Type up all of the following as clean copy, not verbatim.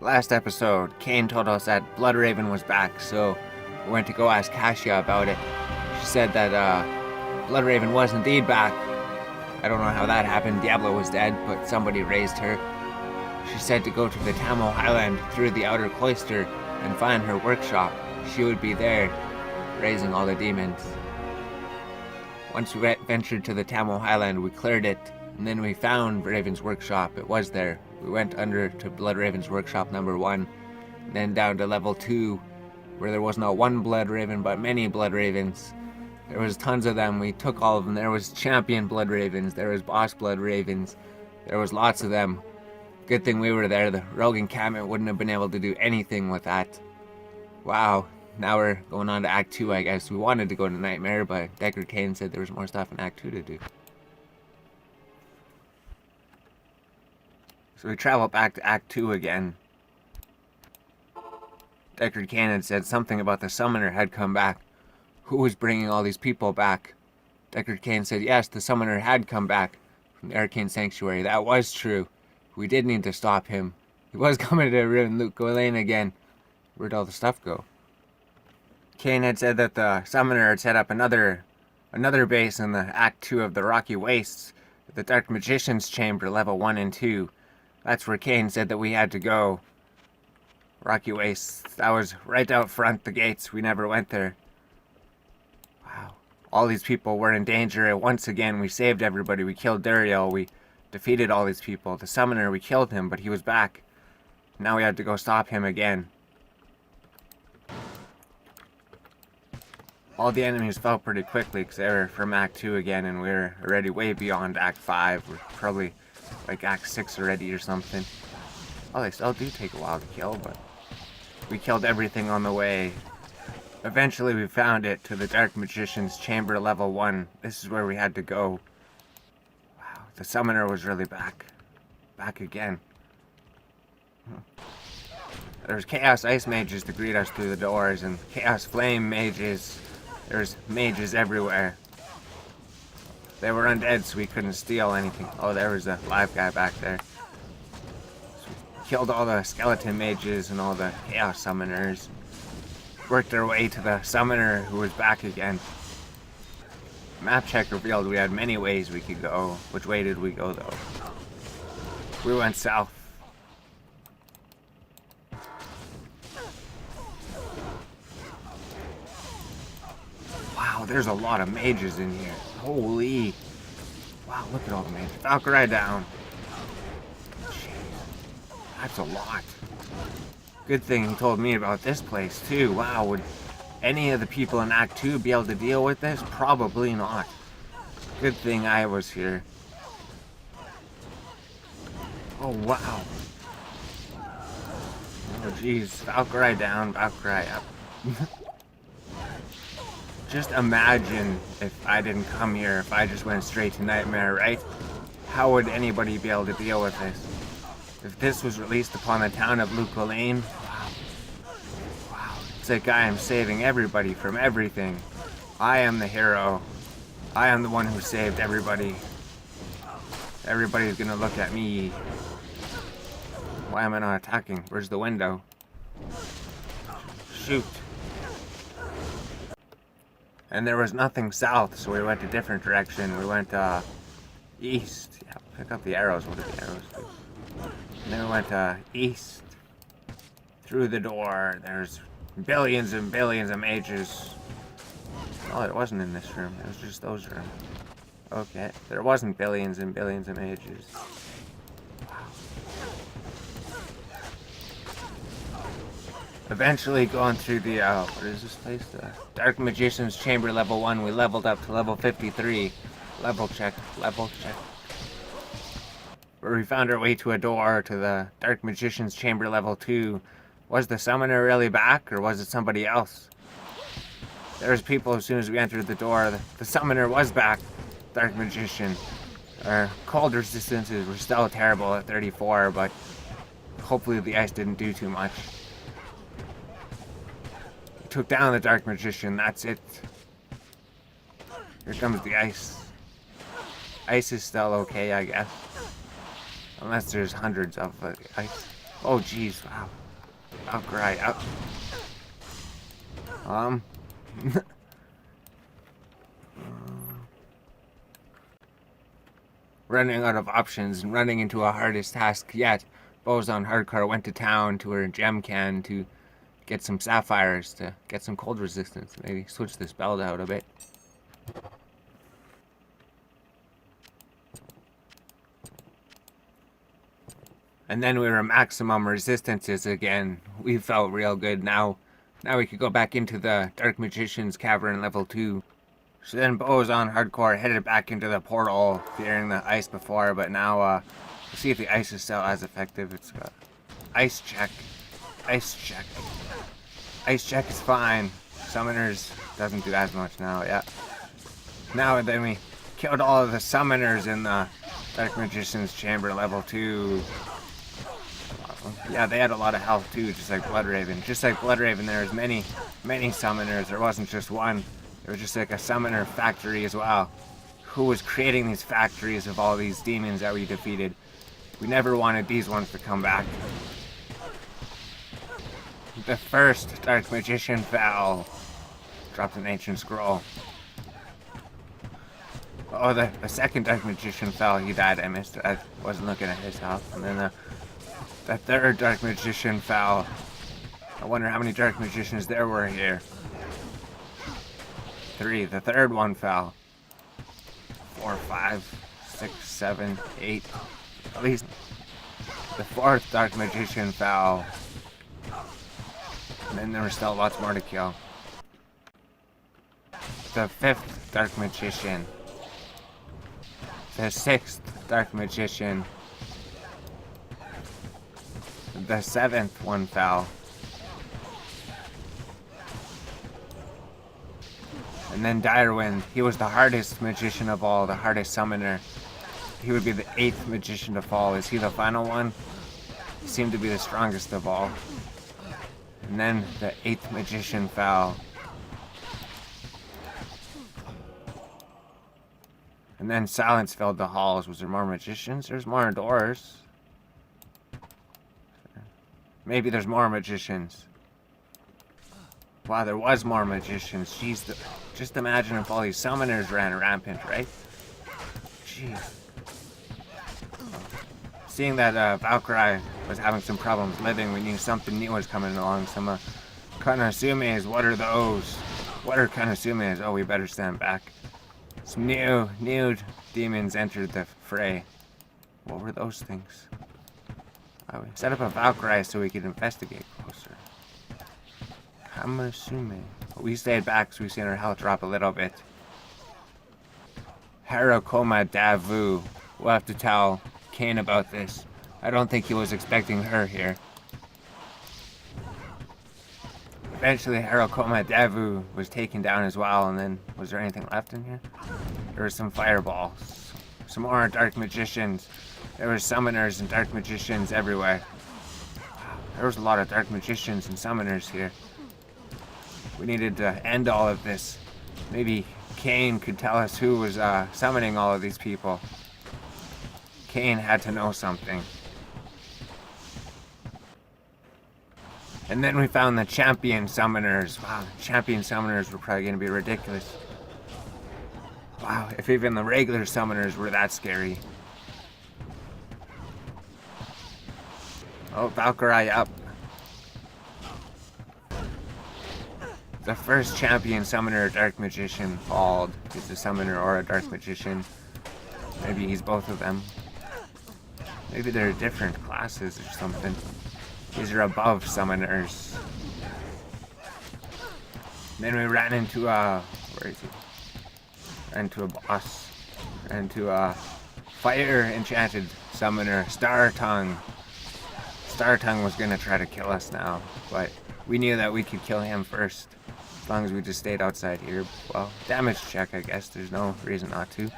Last episode, Cain told us that Bloodraven was back, so we went to go ask Kasia about it. She said that Bloodraven was indeed back. I don't know how that happened. Diablo was dead, but somebody raised her. She said to go to the Tamil Highland through the outer cloister and find her workshop. She would be there, raising all the demons. Once we ventured to the Tamil Highland, we cleared it, and then we found Raven's workshop. It was there. We went under to Bloodraven's workshop number 1, then down to level 2, where there was not one Bloodraven, but many Bloodravens. There was tons of them. We took all of them. There was champion Bloodravens. There was boss Bloodravens. There was lots of them. Good thing we were there. The rogue encampment wouldn't have been able to do anything with that. Wow. Now we're going on to Act 2, I guess. We wanted to go to Nightmare, but Deckard Cain said there was more stuff in Act 2 to do. So we travel back to Act 2 again. Deckard Cain had said something about the summoner had come back. Who was bringing all these people back? Deckard Cain said yes, the summoner had come back from the Arcane Sanctuary. That was true. We did need to stop him. He was coming to ruin Luke Lane again. Where'd all the stuff go? Cain had said that the summoner had set up another base in the Act 2 of the Rocky Wastes, the Dark Magician's Chamber, level 1 and 2. That's where Cain said that we had to go. Rocky Wastes. That was right out front, the gates. We never went there. Wow. All these people were in danger. And once again, we saved everybody. We killed Duriel. We defeated all these people. The summoner, we killed him, but he was back. Now we had to go stop him again. All the enemies fell pretty quickly because they were from Act 2 again, and we were already way beyond Act 5. We're probably like Act 6 already or something. Oh, they still do take a while to kill, but we killed everything on the way. Eventually we found it to the Dark Magician's Chamber level 1. This is where we had to go. Wow, the summoner was really back. Back again. There's Chaos Ice Mages to greet us through the doors, and Chaos Flame Mages. There's mages everywhere. They were undead, so we couldn't steal anything. Oh, there was a live guy back there. So we killed all the skeleton mages and all the chaos summoners. Worked our way to the summoner who was back again. Map check revealed we had many ways we could go. Which way did we go, though? We went south. Wow, there's a lot of mages in here. Holy. Wow, look at all the mages. Valkyrie down. Jeez. That's a lot. Good thing he told me about this place, too. Wow, would any of the people in Act 2 be able to deal with this? Probably not. Good thing I was here. Oh, wow. Oh, jeez. Valkyrie down, Valkyrie up. Just imagine if I didn't come here, if I just went straight to Nightmare, right? How would anybody be able to deal with this? If this was released upon the town of Luke Lane, wow. It's like I am saving everybody from everything. I am the hero. I am the one who saved everybody. Everybody's gonna look at me. Why am I not attacking? Where's the window? Shoot. And there was nothing south, so we went a different direction. We went east. Yeah, pick up the arrows. What do the arrows do? And then we went east. Through the door. There's billions and billions of mages. Oh, it wasn't in this room. It was just those rooms. Okay. There wasn't billions and billions of mages. Eventually going through the, what is this place? The Dark Magician's Chamber level 1. We leveled up to level 53. Level check. Where we found our way to a door to the Dark Magician's Chamber level 2. Was the summoner really back, or was it somebody else? There was people as soon as we entered the door. The summoner was back. Dark Magician. Our cold resistances were still terrible at 34, but hopefully the ice didn't do too much. Took down the Dark Magician, that's it. Here comes the ice. Ice is still okay, I guess. Unless there's hundreds of ice. Oh, jeez, wow. Outcry, out. Running out of options and running into a hardest task yet. Bozon Hardcore went to town to her gem can to get some sapphires to get some cold resistance. Maybe switch this belt out a bit. And then we were maximum resistances again. We felt real good now. Now we could go back into the Dark Magician's Cavern level 2. So then Bozon Hardcore headed back into the portal, fearing the ice before, but now we'll see if the ice is still as effective. It's got ice check, ice check. Ice check is fine. Summoners doesn't do as much now, yeah. Now and then we killed all of the summoners in the Dark Magician's Chamber level 2. Yeah, they had a lot of health too, just like Bloodraven. Just like Bloodraven, there was many summoners. There wasn't just one. There was just like a summoner factory as well. Who was creating these factories of all these demons that we defeated? We never wanted these ones to come back. The first Dark Magician fell. Dropped an ancient scroll. Oh, the second Dark Magician fell. He died. I missed it. I wasn't looking at his health. And then the third Dark Magician fell. I wonder how many Dark Magicians there were here. 3. The third one fell. 4, 5, 6, 7, 8. At least the fourth Dark Magician fell. And then there were still lots more to kill. The fifth Dark Magician. The sixth Dark Magician. The seventh one fell. And then Direwind, he was the hardest magician of all, the hardest summoner. He would be the 8th magician to fall. Is he the final one? He seemed to be the strongest of all. And then the 8th magician fell. And then silence filled the halls. Was there more magicians? There's more doors. Maybe there's more magicians. Wow, there was more magicians. Jeez, just imagine if all these summoners ran rampant, right? Jeez. Seeing that Valkyrie was having some problems living, we knew something new was coming along. Some Kanasumes. What are those? What are Kanasumes? Oh, we better stand back. Some new demons entered the fray. What were those things? We set up a Valkyrie so we could investigate closer. Kamasume. We stayed back so we seen our health drop a little bit. Harakoma Davu. We'll have to tell Cain about this. I don't think he was expecting her here. Eventually Harakoma Davu was taken down as well, and then was there anything left in here? There were some fireballs. Some more dark magicians. There were summoners and dark magicians everywhere. There was a lot of dark magicians and summoners here. We needed to end all of this. Maybe Cain could tell us who was summoning all of these people. Cain had to know something. And then we found the champion summoners. Wow, the champion summoners were probably going to be ridiculous. Wow, if even the regular summoners were that scary. Oh, Valkyrie up. The first champion summoner Dark Magician called. He's a summoner or a Dark Magician. Maybe he's both of them. Maybe they're different classes or something. These are above summoners. Then we ran into where is he? Ran into a boss. Ran into a fire enchanted summoner, Star Tongue. Star Tongue was gonna try to kill us now, but we knew that we could kill him first. As long as we just stayed outside here. Well, damage check, I guess. There's no reason not to.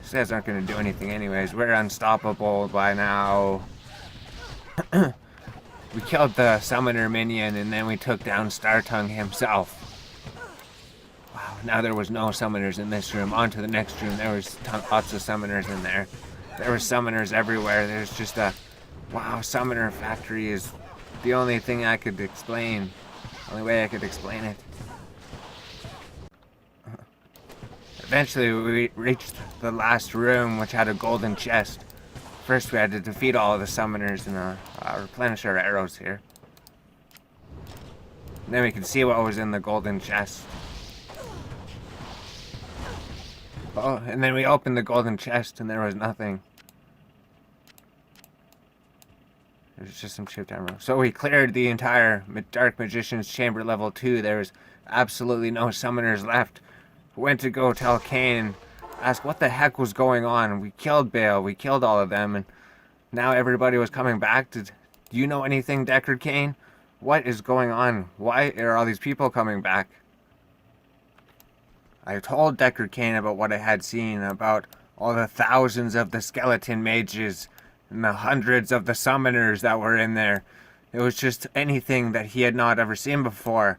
These guys aren't gonna do anything anyways. We're unstoppable by now. We killed the summoner minion and then we took down Star Tongue himself. Wow, now there was no summoners in this room. On to the next room. There was lots of summoners in there. There were summoners everywhere. There's just a Wow, Summoner Factory is the only thing I could explain. Only way I could explain it. Eventually, we reached the last room, which had a golden chest. First, we had to defeat all of the summoners and replenish our arrows here. And then we could see what was in the golden chest. Oh, and then we opened the golden chest and there was nothing. There's just some shift armor. So we cleared the entire Dark Magician's Chamber level 2. There was absolutely no summoners left. We went to go tell Cain, ask what the heck was going on. We killed Bale, we killed all of them, and now everybody was coming back. Do you know anything, Deckard Cain? What is going on? Why are all these people coming back? I told Deckard Cain about what I had seen, about all the thousands of the skeleton mages and the hundreds of the summoners that were in there. It was just anything that he had not ever seen before.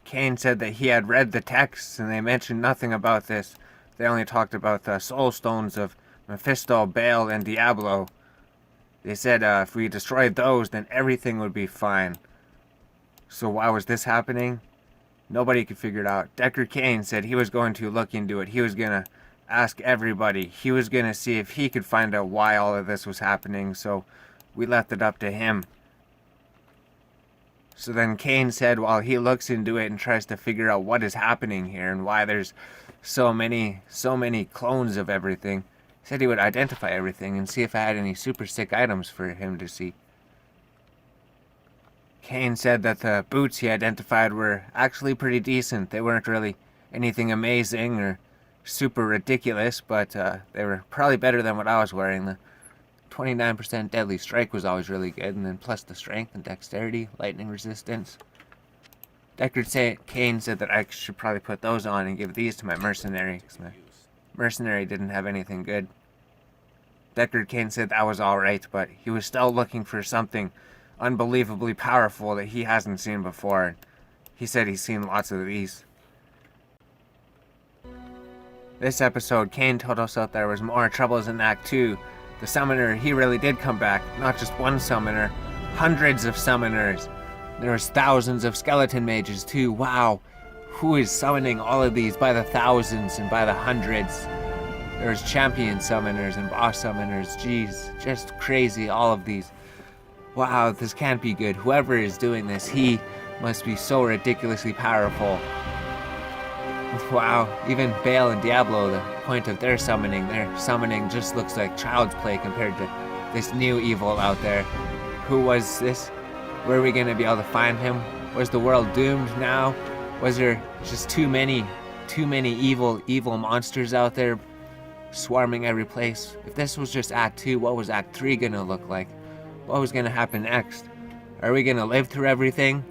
Cain said that he had read the texts and they mentioned nothing about this. They only talked about the soul stones of Mephisto, Baal, and Diablo. They said if we destroyed those, then everything would be fine. So why was this happening? Nobody could figure it out. Deckard Cain said he was going to look into it. He was going to ask everybody. He was going to see if he could find out why all of this was happening. So we left it up to him. So then Cain said while he looks into it and tries to figure out what is happening here and why there's so many clones of everything, he said he would identify everything and see if I had any super sick items for him to see. Cain said that the boots he identified were actually pretty decent. They weren't really anything amazing or super ridiculous, but they were probably better than what I was wearing. The 29% deadly strike was always really good, and then plus the strength and dexterity, lightning resistance. Deckard Cain said that I should probably put those on and give these to my mercenary, because my mercenary didn't have anything good. Deckard Cain said that was alright, but he was still looking for something unbelievably powerful that he hasn't seen before. He said he's seen lots of these. This episode, Cain told us that there was more troubles in Act 2. The summoner, he really did come back. Not just one summoner, hundreds of summoners. There was thousands of skeleton mages too. Wow, who is summoning all of these by the thousands and by the hundreds? There's champion summoners and boss summoners. Jeez, just crazy, all of these. Wow, this can't be good. Whoever is doing this, he must be so ridiculously powerful. Wow, even Baal and Diablo, the point of their summoning just looks like child's play compared to this new evil out there. Who was this? Where are we going to be able to find him? Was the world doomed now? Was there just too many evil monsters out there swarming every place? If this was just Act 2, what was Act 3 going to look like? What was going to happen next? Are we going to live through everything?